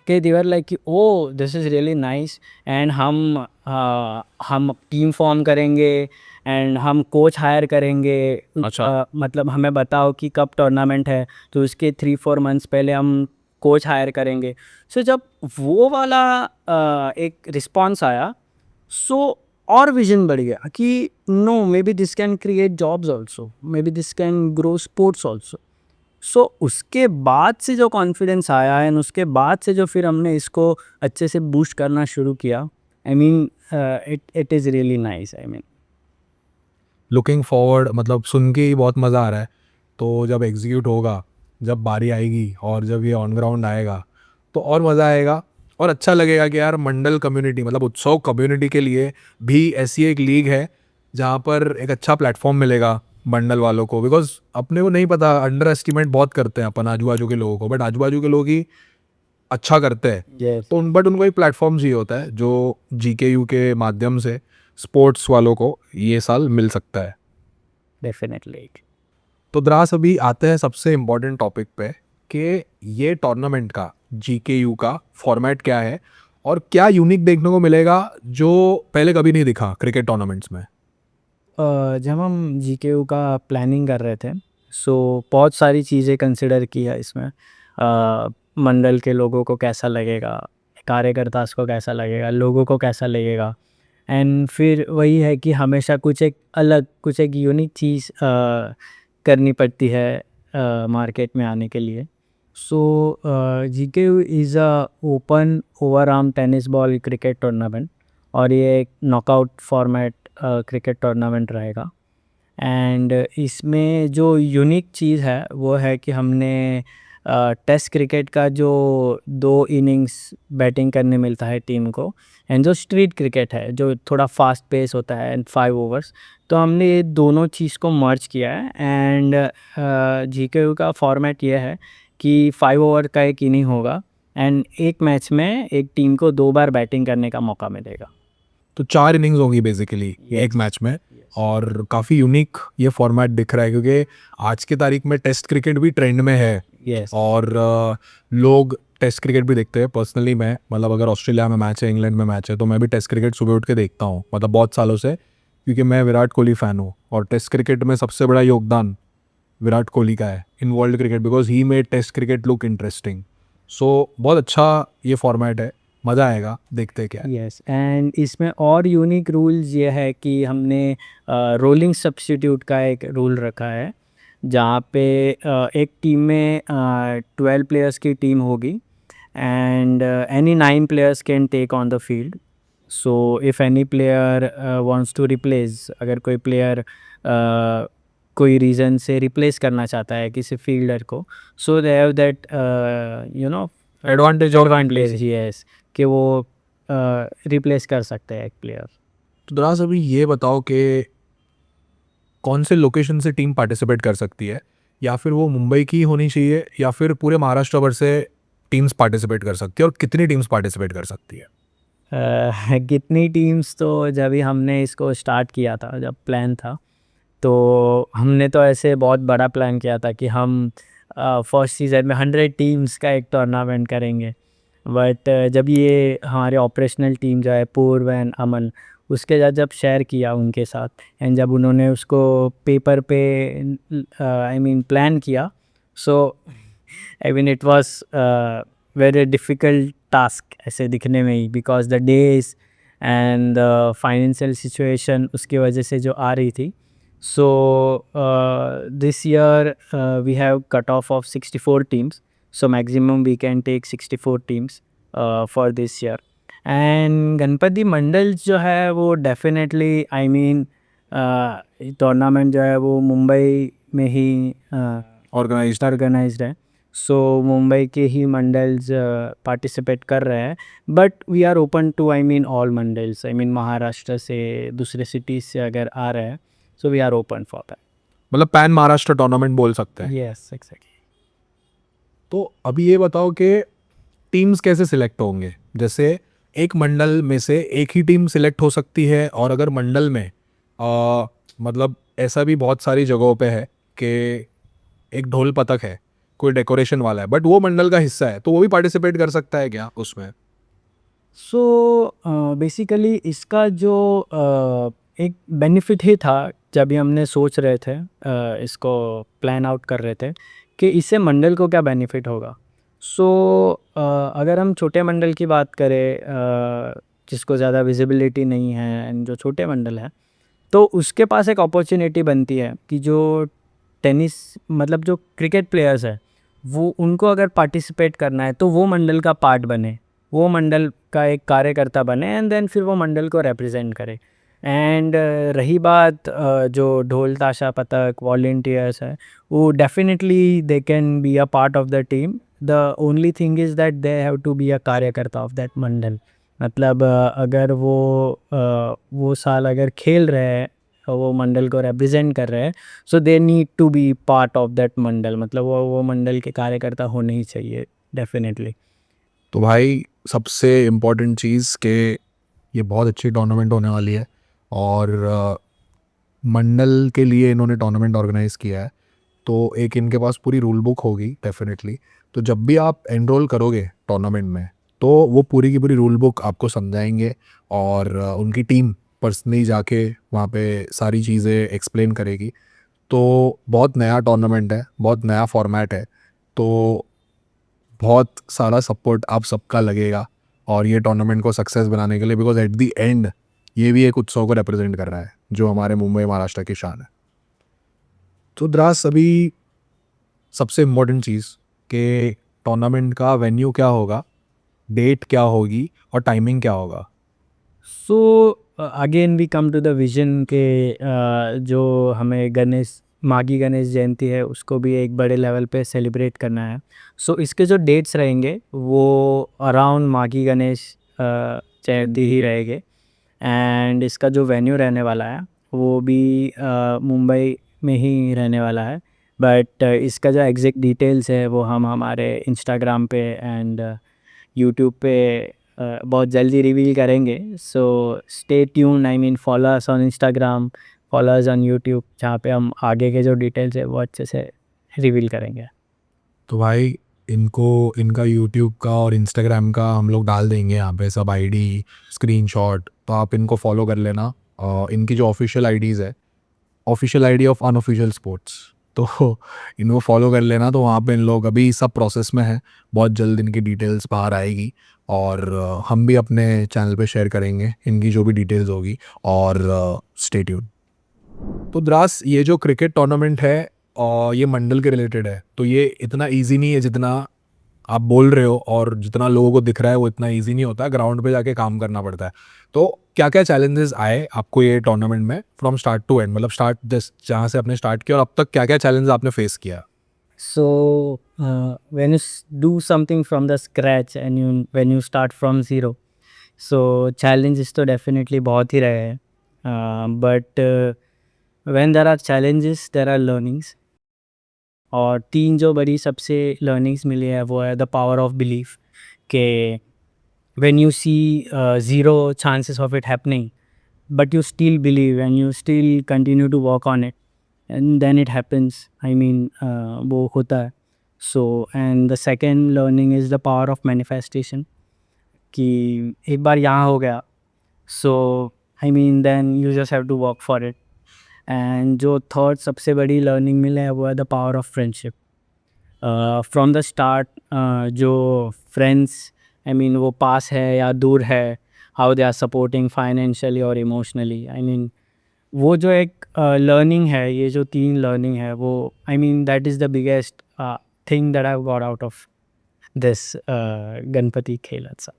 [SPEAKER 2] कि दे वर लाइक कि oh this is really nice, and हम टीम फॉर्म करेंगे एंड हम कोच हायर करेंगे।
[SPEAKER 1] अच्छा।
[SPEAKER 2] मतलब हमें बताओ कि कब टूर्नामेंट है, तो उसके 3-4 मंथ्स पहले हम कोच हायर करेंगे। सो जब वो वाला एक रिस्पॉन्स आया, सो और विजन बढ़ गया कि no, maybe this can create jobs also, maybe this can grow sports also. So उसके बाद से जो कॉन्फिडेंस आया एंड उसके बाद से जो फिर हमने इसको अच्छे से बूस्ट करना शुरू किया, आई mean it is really nice. I mean
[SPEAKER 1] looking forward, मतलब सुन के ही बहुत मज़ा आ रहा है। तो जब एग्जीक्यूट होगा, जब बारी आएगी और जब ये ऑन ग्राउंड आएगा तो और मज़ा आएगा और अच्छा लगेगा कि यार मंडल कम्युनिटी, मतलब उत्सव कम्युनिटी के लिए भी ऐसी एक लीग है जहाँ पर एक अच्छा प्लेटफॉर्म मिलेगा मंडल वालों को। बिकॉज अपने को नहीं पता, अंडर एस्टिमेट बहुत करते हैं अपन आजू बाजू के लोगों को, बट आजू बाजू के लोग ही अच्छा करते हैं।
[SPEAKER 2] यस,
[SPEAKER 1] तो बट उनको एक प्लेटफॉर्म चाहिए होता है जो GKU के माध्यम से स्पोर्ट्स वालों को ये साल मिल सकता है।
[SPEAKER 2] डेफिनेटली।
[SPEAKER 1] तो द्रास, अभी आते हैं सबसे इम्पोर्टेंट टॉपिक पे कि ये टूर्नामेंट का GKU का फॉर्मेट क्या है और क्या यूनिक देखने को मिलेगा जो पहले कभी नहीं दिखा क्रिकेट टूर्नामेंट्स में।
[SPEAKER 2] जब हम GKU का प्लानिंग कर रहे थे, सो बहुत सारी चीज़ें कंसिडर किया इसमें। मंडल के लोगों को कैसा लगेगा, कार्यकर्ता को कैसा लगेगा, लोगों को कैसा लगेगा, एंड फिर वही है कि हमेशा कुछ एक अलग, कुछ एक यूनिक चीज़ करनी पड़ती है मार्केट में आने के लिए। सो GKU is a open over arm tennis ball cricket tournament, और ये एक नॉकआउट फॉर्मेट क्रिकेट टूर्नामेंट रहेगा। एंड इसमें जो यूनिक चीज़ है वो है कि हमने टेस्ट क्रिकेट का जो 2 इनिंग्स बैटिंग करने मिलता है टीम को, एंड जो स्ट्रीट क्रिकेट है जो थोड़ा फास्ट पेस होता है एंड 5 ओवर्स, तो हमने ये दोनों चीज़ को मर्ज किया है। एंड GKU का फॉर्मेट ये है कि 5 ओवर का एक इनिंग होगा एंड एक मैच में एक टीम को 2 बार बैटिंग करने का मौका मिलेगा।
[SPEAKER 1] तो 4 इनिंग्स होंगी बेसिकली एक
[SPEAKER 2] Yes.
[SPEAKER 1] मैच में। और काफ़ी यूनिक ये फॉर्मेट दिख रहा है क्योंकि आज की तारीख में टेस्ट क्रिकेट भी ट्रेंड में है
[SPEAKER 2] यस,
[SPEAKER 1] और लोग टेस्ट क्रिकेट भी देखते हैं। पर्सनली मैं, मतलब अगर ऑस्ट्रेलिया में मैच है, इंग्लैंड में मैच है, तो मैं भी टेस्ट क्रिकेट सुबह उठ के देखता हूँ, मतलब बहुत सालों से, क्योंकि मैं विराट कोहली फ़ैन हूँ और टेस्ट क्रिकेट में सबसे बड़ा योगदान विराट कोहली का है in world cricket, because he made test cricket look interesting. So बहुत अच्छा ये फॉर्मेट है, मज़ा आएगा, देखते हैं क्या है।
[SPEAKER 2] यस। एंड इसमें और यूनिक रूल्स ये है कि हमने रोलिंग सब्स्टिट्यूट का एक रूल रखा है, जहाँ पे एक टीम में 12 प्लेयर्स की टीम होगी and any 9 players can take on the field. So if any player wants to replace, अगर कोई प्लेयर कोई रीज़न से रिप्लेस करना चाहता है किसी फील्डर को, so they have that you know
[SPEAKER 1] advantage और
[SPEAKER 2] एडवांटेज, यस, कि वो रिप्लेस कर सकते हैं एक प्लेयर।
[SPEAKER 1] तो दराज, अभी ये बताओ कि कौन से लोकेशन से टीम पार्टिसिपेट कर सकती है, या फिर वो मुंबई की होनी चाहिए, या फिर पूरे महाराष्ट्र भर से टीम्स पार्टिसिपेट कर सकती है, और कितनी टीम्स पार्टिसिपेट कर सकती है।
[SPEAKER 2] कितनी टीम्स, तो जब ही हमने इसको स्टार्ट किया था, जब प्लान था, तो हमने तो ऐसे बहुत बड़ा प्लान किया था कि हम फर्स्ट सीज़न में 100 टीम्स का एक टूर्नामेंट करेंगे। बट जब ये हमारे ऑपरेशनल टीम जो है पूर्व एंड अमन, उसके साथ जब शेयर किया उनके साथ, एंड जब उन्होंने उसको पेपर पे आई मीन प्लान किया, so I mean it was very difficult task ऐसे दिखने में ही, because the days and the financial situation उसकी वजह से जो आ रही थी। So this year we have cut off 64 teams, so maximum we can take 64 teams for this year। And Ganpati mandals जो है वो डेफिनेटली आई मीन टूर्नामेंट जो है वो मुंबई में ही ऑर्गेनाइज्ड है। सो मुंबई के ही मंडल्स पार्टिसिपेट कर रहे हैं, but we are open to I mean all mandals, I mean Maharashtra से दूसरे सिटीज़ से अगर आ रहे हैं, so we are open for that.
[SPEAKER 1] मतलब पैन महाराष्ट्र टूर्नामेंट बोल सकते हैं।
[SPEAKER 2] Yes, exactly.
[SPEAKER 1] तो अभी ये बताओ कि टीम्स कैसे सिलेक्ट होंगे। जैसे एक मंडल में से एक ही टीम सिलेक्ट हो सकती है, और अगर मंडल में मतलब ऐसा भी बहुत सारी जगहों पे है कि एक ढोल पतक है, कोई डेकोरेशन वाला है, बट वो मंडल का हिस्सा है, तो वो भी पार्टिसिपेट कर सकता है क्या उसमें।
[SPEAKER 2] सो बेसिकली इसका जो एक बेनिफिट ही था, जब भी हमने सोच रहे थे इसको प्लान आउट कर रहे थे कि इससे मंडल को क्या बेनिफिट होगा। सो अगर हम छोटे मंडल की बात करें, जिसको ज़्यादा विजिबिलिटी नहीं है एंड जो छोटे मंडल है, तो उसके पास एक अपॉर्चुनिटी बनती है कि जो टेनिस मतलब जो क्रिकेट प्लेयर्स है वो उनको अगर पार्टिसिपेट करना है तो वो मंडल का पार्ट बने, वो मंडल का एक कार्यकर्ता बने एंड देन फिर वो मंडल को रिप्रेजेंट करे। एंड रही बात जो ढोल ताशा पतक वॉल्टियर्स है, वो definitely they can be a part of the team. The only thing is that they have to be a कार्यकर्ता ऑफ दैट मंडल। मतलब अगर वो साल अगर खेल रहे हैं, वो मंडल को रिप्रेजेंट कर रहे हैं, so they need to be part of that mandal. मतलब वो मंडल के कार्यकर्ता होने ही चाहिए डेफिनेटली।
[SPEAKER 1] तो भाई सबसे इम्पोर्टेंट चीज़ कि ये बहुत अच्छी टूर्नामेंट होने वाली है और मंडल के लिए इन्होंने टूर्नामेंट ऑर्गेनाइज़ किया है, तो एक इनके पास पूरी रूल बुक होगी डेफिनेटली। तो जब भी आप एनरोल करोगे टूर्नामेंट में तो वो पूरी की पूरी रूल बुक आपको समझाएंगे और उनकी टीम पर्सनली जाके वहाँ पे सारी चीज़ें एक्सप्लेन करेगी। तो बहुत नया टूर्नामेंट है, बहुत नया फॉर्मेट है, तो बहुत सारा सपोर्ट आप सबका लगेगा और ये टूर्नामेंट को सक्सेस बनाने के लिए, बिकॉज एट द एंड ये भी एक उत्सव को रिप्रेजेंट कर रहा है जो हमारे मुंबई महाराष्ट्र की शान है। तो द्रास अभी सबसे इम्पोर्टेंट चीज़ कि टूर्नामेंट का वेन्यू क्या होगा, डेट क्या होगी और टाइमिंग क्या होगा।
[SPEAKER 2] So again we come to the vision के जो हमें गणेश माघी गणेश जयंती है उसको भी एक बड़े लेवल पे सेलिब्रेट करना है। सो इसके जो डेट्स रहेंगे वो अराउंड माघी गणेश जयंती ही रहेंगे। एंड इसका जो वेन्यू रहने वाला है वो भी मुंबई में ही रहने वाला है। बट इसका जो एग्जैक्ट डिटेल्स है वो हम हमारे इंस्टाग्राम पे एंड यूट्यूब पे बहुत जल्दी रिवील करेंगे। So stay tune, I mean follow us on Instagram, follow us on YouTube, जहाँ पे हम आगे के जो डिटेल्स है वो अच्छे से रिवील करेंगे।
[SPEAKER 1] तो भाई इनको इनका यूट्यूब का और इंस्टाग्राम का हम लोग डाल देंगे यहाँ पे सब आईडी स्क्रीनशॉट, तो आप इनको फॉलो कर लेना। इनकी जो ऑफिशियल आईडीज़ है, official ID of unofficial sports, तो इनको फॉलो कर लेना। तो वहाँ पे इन लोग अभी सब प्रोसेस में है, बहुत जल्द इनकी डिटेल्स बाहर आएगी और हम भी अपने चैनल पे शेयर करेंगे इनकी जो भी डिटेल्स होगी। और स्टे ट्यून। तो द्रास ये जो क्रिकेट टूर्नामेंट है और ये मंडल के रिलेटेड है, तो ये इतना इजी नहीं है जितना आप बोल रहे हो और जितना लोगों को दिख रहा है वो इतना इजी नहीं होता है, ग्राउंड पे जाके काम करना पड़ता है। तो क्या क्या चैलेंजेस आए आपको ये टूर्नामेंट में फ्रॉम स्टार्ट टू एंड, मतलब स्टार्ट जहाँ से आपने स्टार्ट किया और अब तक क्या क्या चैलेंज आपने फेस किया।
[SPEAKER 2] So when you do something from the scratch and when you start from zero, so challenges तो definitely बहुत ही रहे हैं, but when there are challenges there are learnings। और तीन जो बड़ी सबसे learnings मिली है वो है the power of belief, के when you see zero chances of it happening but you still believe and you still continue to work on it and then it happens, I mean वो होता है। So and the second learning is the power of manifestation, कि एक बार यहाँ हो गया, so I mean then you just have to work for it। and जो third सबसे बड़ी लर्निंग मिले है वो है the power of friendship. From the start जो फ्रेंड्स, आई मीन वो पास है या दूर है, how they are supporting financially और इमोशनली, आई मीन वो जो एक लर्निंग है, ये जो तीन लर्निंग है वो, I mean that is the biggest thing that I got out of this Ganpati खेल अच्छा।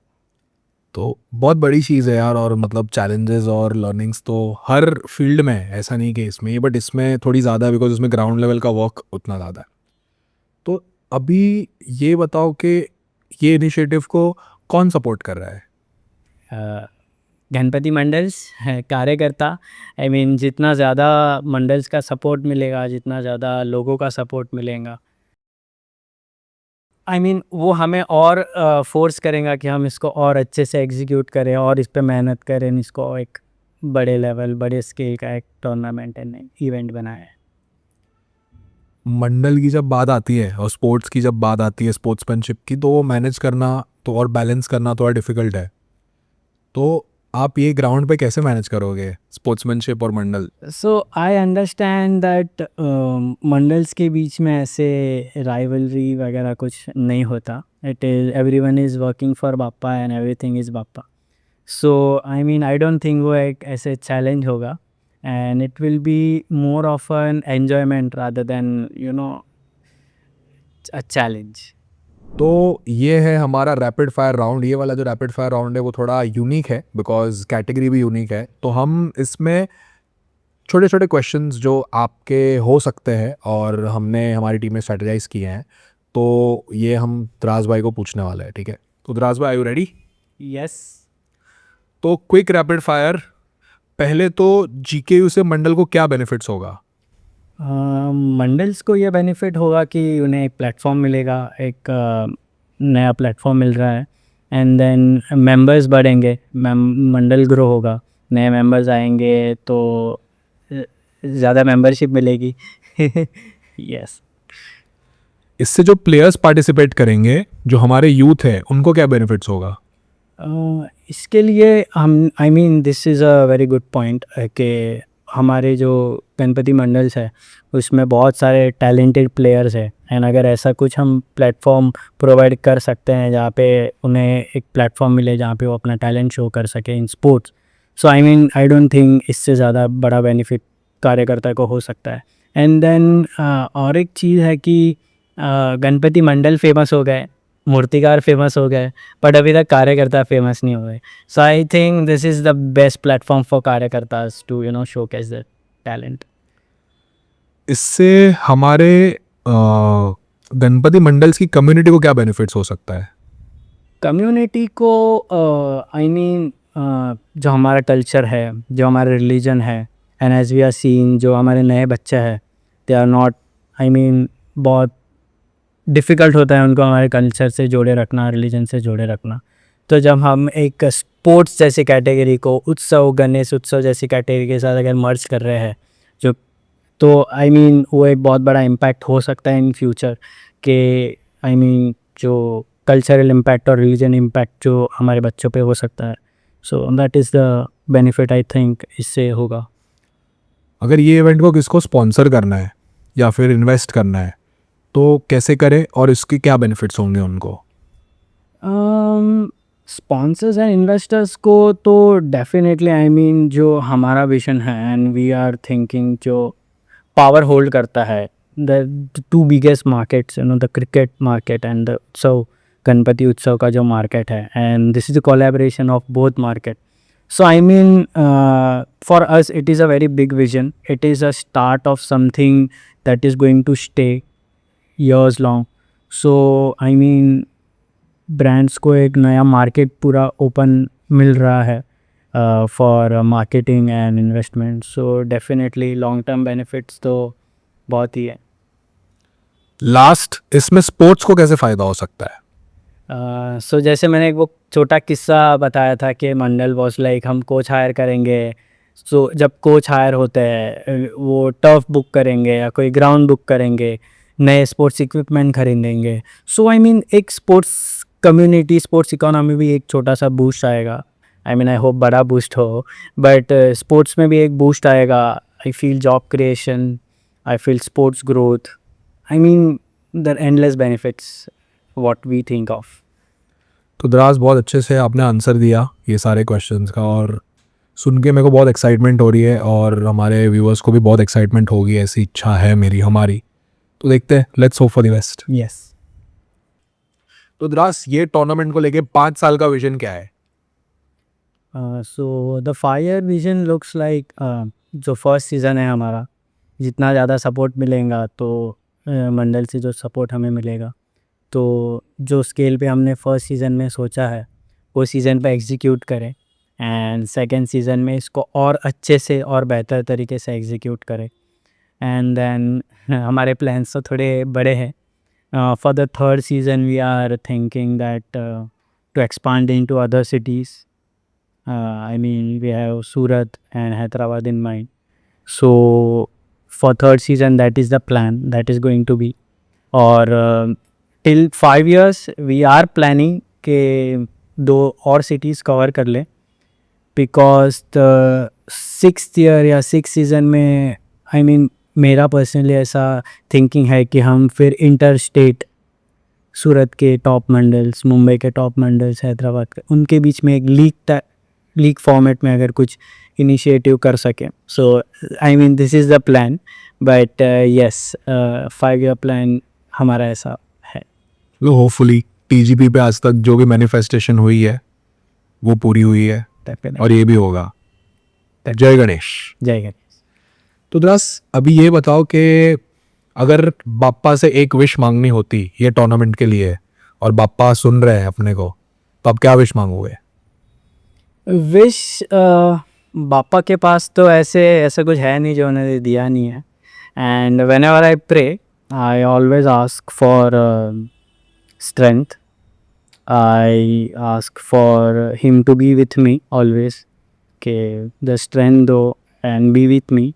[SPEAKER 1] तो बहुत बड़ी चीज़ है यार, और मतलब चैलेंजेस और लर्निंग्स तो हर फील्ड में है, ऐसा नहीं कि इसमें, बट इसमें थोड़ी ज़्यादा बिकॉज उसमें ग्राउंड लेवल का वर्क उतना ज़्यादा है। तो अभी ये बताओ कि ये इनिशिएटिव को कौन सपोर्ट कर रहा है।
[SPEAKER 2] गणपति मंडल्स है कार्यकर्ता, आई मीन जितना ज़्यादा मंडल्स का सपोर्ट मिलेगा, जितना ज़्यादा लोगों का सपोर्ट मिलेगा, आई मीन वो हमें और फोर्स करेगा कि हम इसको और अच्छे से एग्जीक्यूट करें और इस पे मेहनत करें, इसको एक बड़े लेवल बड़े स्केल का एक टूर्नामेंट एंड इवेंट बनाए।
[SPEAKER 1] मंडल की जब बात आती है और स्पोर्ट्स की जब बात आती है, स्पोर्ट्समैनशिप की, तो वो मैनेज करना तो और बैलेंस करना थोड़ा डिफिकल्ट है। तो आप ये ग्राउंड पे कैसे मैनेज करोगे स्पोर्ट्समैनशिप और mandal?
[SPEAKER 2] So I understand that mandals के बीच में ऐसे राइवलरी वगैरह कुछ नहीं होता. It is everyone is working for Bappa and everything is Bappa. So I mean I don't think वो एक ऐसे चैलेंज होगा, and it will be more of an enjoyment rather than a challenge.
[SPEAKER 1] तो ये है हमारा रैपिड फायर राउंड. ये वाला जो रैपिड फायर राउंड है वो थोड़ा यूनिक है बिकॉज कैटेगरी भी यूनिक है. तो हम इसमें छोटे छोटे क्वेश्चंस जो आपके हो सकते हैं और हमने हमारी टीम में स्ट्रेटेजाइज किए हैं, तो ये हम द्रास भाई को पूछने वाले हैं. ठीक है, तो द्रास भाई, आर यू रेडी?
[SPEAKER 2] यस.
[SPEAKER 1] तो क्विक रैपिड फायर. पहले तो जीकेयू से मंडल को क्या बेनिफिट्स होगा?
[SPEAKER 2] मंडल्स को ये बेनिफिट होगा कि उन्हें एक प्लेटफॉर्म मिलेगा, एक नया प्लेटफॉर्म मिल रहा है, एंड देन मेंबर्स बढ़ेंगे, मंडल ग्रो होगा, नए मेंबर्स आएंगे तो ज़्यादा मेंबरशिप मिलेगी. यस.
[SPEAKER 1] इससे जो प्लेयर्स पार्टिसिपेट करेंगे, जो हमारे यूथ है, उनको क्या बेनिफिट्स होगा?
[SPEAKER 2] इसके लिए हम आई mean this is a very good point कि हमारे जो गणपति मंडल्स है उसमें बहुत सारे टैलेंटेड प्लेयर्स है, एंड अगर ऐसा कुछ हम प्लेटफॉर्म प्रोवाइड कर सकते हैं जहाँ पे उन्हें एक प्लेटफॉर्म मिले जहाँ पे वो अपना टैलेंट शो कर सके in sports. So I mean I don't think इससे ज़्यादा बड़ा बेनिफिट कार्यकर्ता को हो सकता है. एंड देन और एक चीज़ है कि गणपति मंडल फेमस हो गए, मूर्तिकार फेमस हो गए, बट अभी तक कार्यकर्ता फेमस नहीं हो गए. So I think this is the best platform for karyakartas to showcase their talent.
[SPEAKER 1] इससे हमारे गणपति मंडल्स की कम्युनिटी को क्या बेनिफिट्स हो सकता है?
[SPEAKER 2] कम्युनिटी को आई मीन जो हमारा कल्चर है, जो हमारा रिलीजन है, and as we are seen जो हमारे नए बच्चे हैं, they are not I mean बहुत डिफ़िकल्ट होता है उनको हमारे कल्चर से जोड़े रखना, रिलीजन से जोड़े रखना. तो जब हम एक स्पोर्ट्स जैसी कैटेगरी को उत्सव, गणेश उत्सव जैसी कैटेगरी के साथ अगर मर्ज कर रहे हैं, जो तो आई मीन वो एक बहुत बड़ा इम्पैक्ट हो सकता है इन फ्यूचर के आई मीन जो कल्चरल इम्पैक्ट और रिलीजन इम्पैक्ट जो हमारे बच्चों पे हो सकता है. So that is the benefit I think इससे होगा.
[SPEAKER 1] अगर ये इवेंट को किसको स्पॉन्सर करना है या फिर इन्वेस्ट करना है, तो कैसे करें और इसके क्या बेनिफिट्स होंगे उनको?
[SPEAKER 2] स्पॉन्सर्स एंड इन्वेस्टर्स को तो डेफिनेटली आई मीन जो हमारा विजन है एंड वी आर थिंकिंग जो पावर होल्ड करता है the two biggest markets the cricket market and the उत्सव, गणपति उत्सव का जो मार्केट है, and this is the collaboration of both market. So I mean, for us, it is a very big vision. It is a start of something that is going to stay years long. So I mean, brands को एक नया market पूरा open मिल रहा है for marketing and investment. So definitely long term benefits तो बहुत ही है.
[SPEAKER 1] Last, इसमें स्पोर्ट्स को कैसे फ़ायदा हो सकता है?
[SPEAKER 2] सो जैसे मैंने एक वो छोटा किस्सा बताया था कि मंडल वॉज लाइक हम कोच हायर करेंगे. सो जब कोच हायर होते हैं वो टर्फ बुक करेंगे या कोई ग्राउंड बुक करेंगे, नए स्पोर्ट्स इक्विपमेंट खरीदेंगे. सो आई मीन एक स्पोर्ट्स कम्युनिटी, स्पोर्ट्स इकोनॉमी भी एक छोटा सा बूस्ट आएगा. आई मीन आई होप बड़ा बूस्ट हो, बट स्पोर्ट्स में भी एक बूस्ट आएगा. I feel job creation, I feel sports growth. I mean the endless benefits what we think of.
[SPEAKER 1] तो द्रास, बहुत अच्छे से आपने आंसर दिया ये सारे क्वेश्चंस का, और सुन के मेरे को बहुत एक्साइटमेंट हो रही है और हमारे व्यूअर्स को भी बहुत एक्साइटमेंट होगी, ऐसी इच्छा है मेरी, हमारी. तो देखते हैं, let's hope for the best.
[SPEAKER 2] Yes.
[SPEAKER 1] तो द्रास, ये टूर्नामेंट को लेके 5 साल का विजन क्या है?
[SPEAKER 2] So the fire vision looks like जो फर्स्ट सीज़न है हमारा, जितना ज़्यादा सपोर्ट मिलेगा तो मंडल से जो सपोर्ट हमें मिलेगा, तो जो स्केल पे हमने फर्स्ट सीज़न में सोचा है वो सीज़न पे एग्जीक्यूट करें, एंड सेकेंड सीज़न में इसको और अच्छे से और बेहतर तरीके से एग्जीक्यूट करें. एंड देन हमारे प्लान्स तो थोड़े बड़े हैं. For the third season we are thinking that to expand into other cities. I mean, we have Surat and Hyderabad in mind. So, for third season, that is the plan. That is going to be. और till 5 years, we are planning कि 2 और cities cover कर लें. Because the 6th year या 6th season में I mean मेरा personally ऐसा thinking है कि हम फिर इंटर स्टेट सूरत के टॉप मंडल्स, मुंबई के टॉप मंडल्स, हैदराबाद के, उनके बीच में एक लीग फॉर्मेट में अगर कुछ इनिशिएटिव कर सकें. So I mean this is the plan, but yes 5 year plan हमारा ऐसा है.
[SPEAKER 1] लो होपफुली टीजीपी पे आज तक जो भी मैनिफेस्टेशन हुई है वो पूरी हुई है और ये भी होगा. जय गणेश.
[SPEAKER 2] जय गणेश.
[SPEAKER 1] तो द्रास अभी ये बताओ कि अगर बाप्पा से एक विश मांगनी होती ये टूर्नामेंट के लिए और बाप्पा सुन रहे हैं अपने को, तो आप क्या विश मांगोगे?
[SPEAKER 2] विश बापा के पास तो ऐसा कुछ है नहीं जो उन्होंने दिया नहीं है. And whenever I pray I always ask for strength. I ask for him to be with me always, के द स्ट्रेंथ दो and be with me.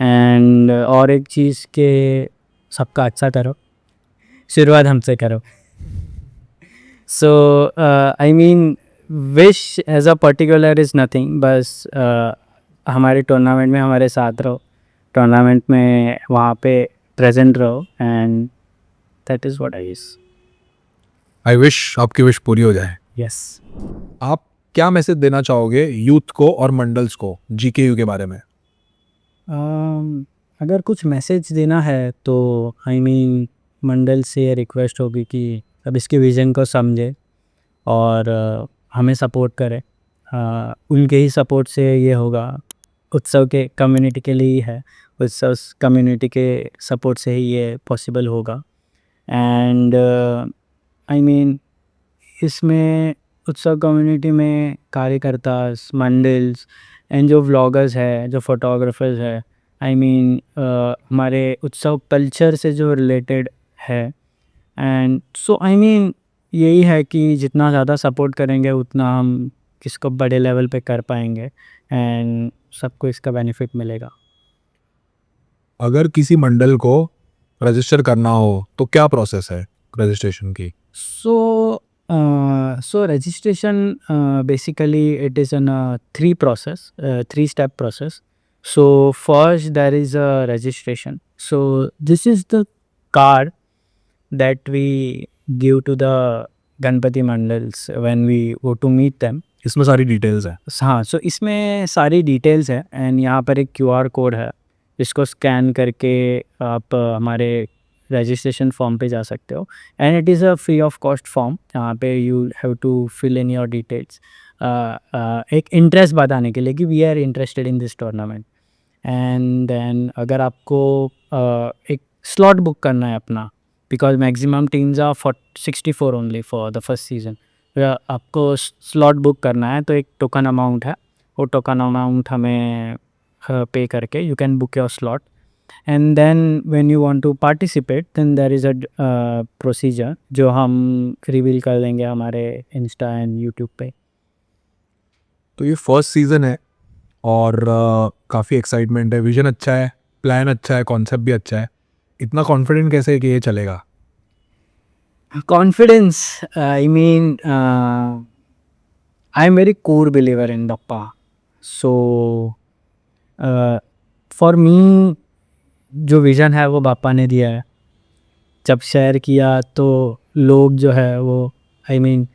[SPEAKER 2] And और एक चीज़ के सबका अच्छा करो, शुरुआत हमसे करो. So I mean wish as a particular is nothing, बस हमारे टूर्नामेंट में हमारे साथ रहो, टूर्नामेंट में वहाँ पे प्रेजेंट रहो, and that is what I wish.
[SPEAKER 1] I wish आपकी विश पूरी हो जाए.
[SPEAKER 2] यस.
[SPEAKER 1] आप क्या मैसेज देना चाहोगे यूथ को और मंडल्स को जीकेयू के बारे में?
[SPEAKER 2] अगर कुछ मैसेज देना है तो आई मीन मंडल से ये रिक्वेस्ट होगी कि अब इसके विज़न को समझे और हमें सपोर्ट करें. उनके ही सपोर्ट से ये होगा, उत्सव के कम्युनिटी के लिए ही है, उत्सव कम्युनिटी के सपोर्ट से ही ये पॉसिबल होगा. एंड आई मीन इसमें उत्सव कम्युनिटी में कार्यकर्ता, मंडल्स एंड जो व्लॉगर्स है, जो फोटोग्राफर्स है, आई मीन हमारे उत्सव कल्चर से जो रिलेटेड है. एंड सो आई मीन यही है कि जितना ज़्यादा सपोर्ट करेंगे उतना हम किसको बड़े लेवल पे कर पाएंगे एंड सबको इसका बेनिफिट मिलेगा.
[SPEAKER 1] अगर किसी मंडल को रजिस्टर करना हो तो क्या प्रोसेस है रजिस्ट्रेशन की?
[SPEAKER 2] So registration basically it is an 3-step process. So first there is a registration. So this is the card that we give to the Ganpati Mandals when we go to meet them.
[SPEAKER 1] इसमें सारी details है.
[SPEAKER 2] हाँ, सो इसमें सारी details है and यहाँ पर एक QR कोड है, इसको स्कैन करके आप हमारे रजिस्ट्रेशन फॉर्म पे जा सकते हो. And it is a free of cost form. यहाँ पे you have to fill in your details, एक इंटरेस्ट बताने के लिए कि we are interested in this tournament. And then अगर आपको एक स्लॉट बुक करना है अपना, because maximum teams are 64 only for the first season. आपको स्लॉट बुक करना है तो एक टोकन अमाउंट है, वो टोकन अमाउंट हमें पे करके you can book your slot. And then when you want to participate then there is a procedure जो हम रिवील कर देंगे हमारे इंस्टा एंड यूट्यूब पे.
[SPEAKER 1] तो ये फर्स्ट सीज़न है और काफ़ी एक्साइटमेंट है, विजन अच्छा है, प्लान अच्छा है, कॉन्सेप्ट भी अच्छा है. इतना कॉन्फिडेंट कैसे है कि ये चलेगा?
[SPEAKER 2] Confidence, I mean I am very core believer in Bappa. So for me जो विज़न है वो बापा ने दिया है. जब शेयर किया तो लोग जो है वो आई मीन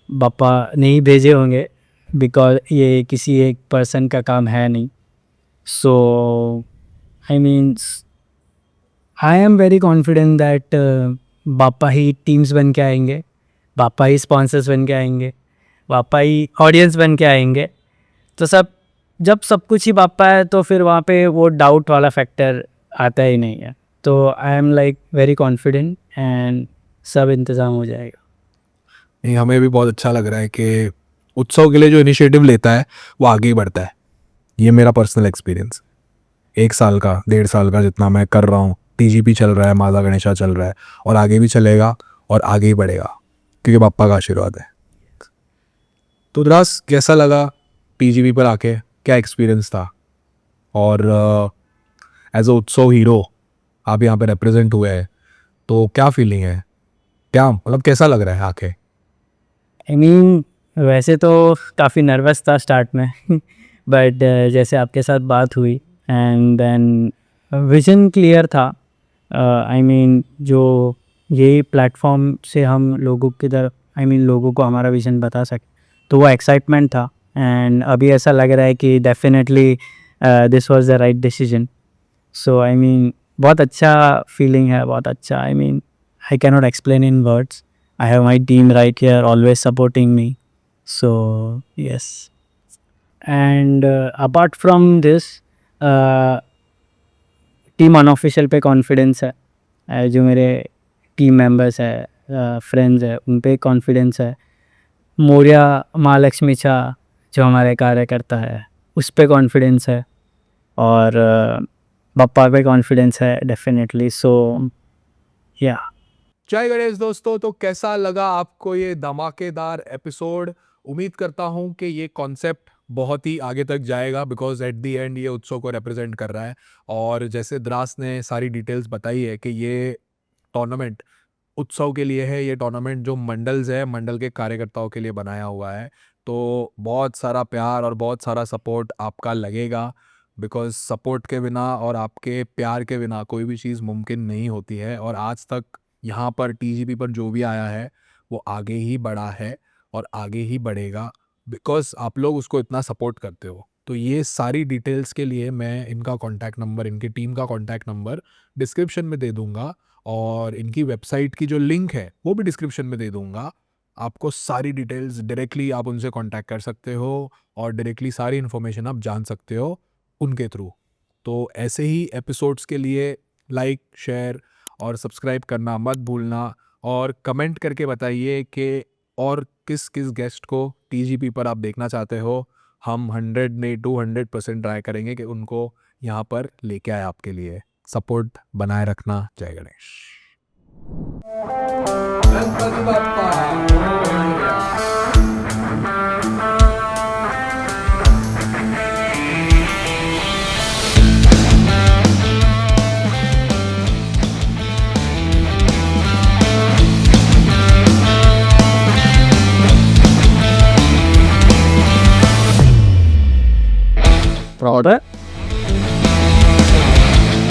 [SPEAKER 2] बापा ने ही भेजे होंगे, बिकॉज ये किसी एक पर्सन का काम है नहीं. So I mean I am very confident that Bappa he teams बन के आएंगे, बापा ही स्पॉन्सर्स बन के आएंगे, बापा ही ऑडियंस बन के आएंगे. तो जब सब कुछ ही बापा है तो फिर वहाँ पे वो डाउट वाला फैक्टर आता ही नहीं है. तो I am like very confident and सब इंतज़ाम हो जाएगा.
[SPEAKER 1] नहीं, हमें भी बहुत अच्छा लग रहा है कि उत्सव के लिए जो इनिशिएटिव लेता है वो आगे ही बढ़ता है. ये मेरा पर्सनल एक्सपीरियंस 1 साल का 1.5 साल का जितना मैं कर रहा हूँ, टीजीपी चल रहा है, माता गणेशा चल रहा है और आगे भी चलेगा और आगे ही बढ़ेगा क्योंकि पापा का आशीर्वाद है. तो द्रास कैसा लगा टीजीपी पर आके, क्या एक्सपीरियंस था? और एज अ उत्सव हीरो आप यहाँ पे रिप्रेजेंट हुए हैं तो क्या फीलिंग है, क्या मतलब कैसा लग रहा है आके?
[SPEAKER 2] आई मीन वैसे तो काफ़ी नर्वस था स्टार्ट में बट जैसे आपके साथ बात हुई एंड देन विज़न क्लियर था। आई मीन जो ये प्लेटफॉर्म से हम लोगों की तरफ लोगों को हमारा विज़न बता सके, तो वो एक्साइटमेंट था। एंड अभी ऐसा लग रहा है कि definitely this was the right decision. So बहुत अच्छा फीलिंग है, बहुत अच्छा। I can not explain in words. I have my team right here always supporting me. So yes, and apart from this, team unofficial पे confidence है। जो मेरे team members है, फ्रेंड्स है, उन पे कॉन्फिडेंस है। मौर्या महालक्ष्मी चा जो हमारे कार्यकर्ता है, उस पे कॉन्फिडेंस है। और बप्पा पे कॉन्फिडेंस है डेफिनेटली। सो या
[SPEAKER 1] जय गणेश दोस्तों, तो कैसा लगा आपको ये धमाकेदार एपिसोड? उम्मीद करता हूँ कि ये कॉन्सेप्ट बहुत ही आगे तक जाएगा, बिकॉज एट दी एंड ये उत्सव को रिप्रेजेंट कर रहा है। और जैसे द्रास ने सारी डिटेल्स बताई है कि ये टूर्नामेंट उत्सव के लिए है, ये टूर्नामेंट जो मंडल्स है, मंडल के कार्यकर्ताओं के लिए बनाया हुआ है। तो बहुत सारा प्यार और बहुत सारा सपोर्ट आपका लगेगा, बिकॉज सपोर्ट के बिना और आपके प्यार के बिना कोई भी चीज़ मुमकिन नहीं होती है। और आज तक यहाँ पर टीजीपी पर जो भी आया है वो आगे ही बढ़ा है और आगे ही बढ़ेगा, बिकॉज आप लोग उसको इतना सपोर्ट करते हो। तो ये सारी डिटेल्स के लिए मैं इनका कॉन्टैक्ट नंबर, इनकी टीम का कॉन्टैक्ट नंबर डिस्क्रिप्शन में दे दूंगा, और इनकी वेबसाइट की जो लिंक है वो भी डिस्क्रिप्शन में दे दूंगा। आपको सारी डिटेल्स डायरेक्टली आप उनसे कांटेक्ट कर सकते हो और डायरेक्टली सारी इन्फॉर्मेशन आप जान सकते हो उनके थ्रू। तो ऐसे ही एपिसोड्स के लिए लाइक, शेयर और सब्सक्राइब करना मत भूलना, और कमेंट करके बताइए कि और किस किस गेस्ट को टीजीपी पर आप देखना चाहते हो। हम 100 नहीं 200% ट्राई करेंगे कि उनको यहाँ पर लेके आए आपके लिए। सपोर्ट बनाए रखना। जय गणेश। गणपति बप्पा।
[SPEAKER 2] प्राउड है।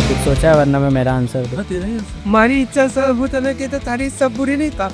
[SPEAKER 2] कुछ सोचा है, वरना मैं मेरा आंसर दूं।
[SPEAKER 3] मारी इच्छा सब होता ना की तर तारी सब बुरी नहीं था।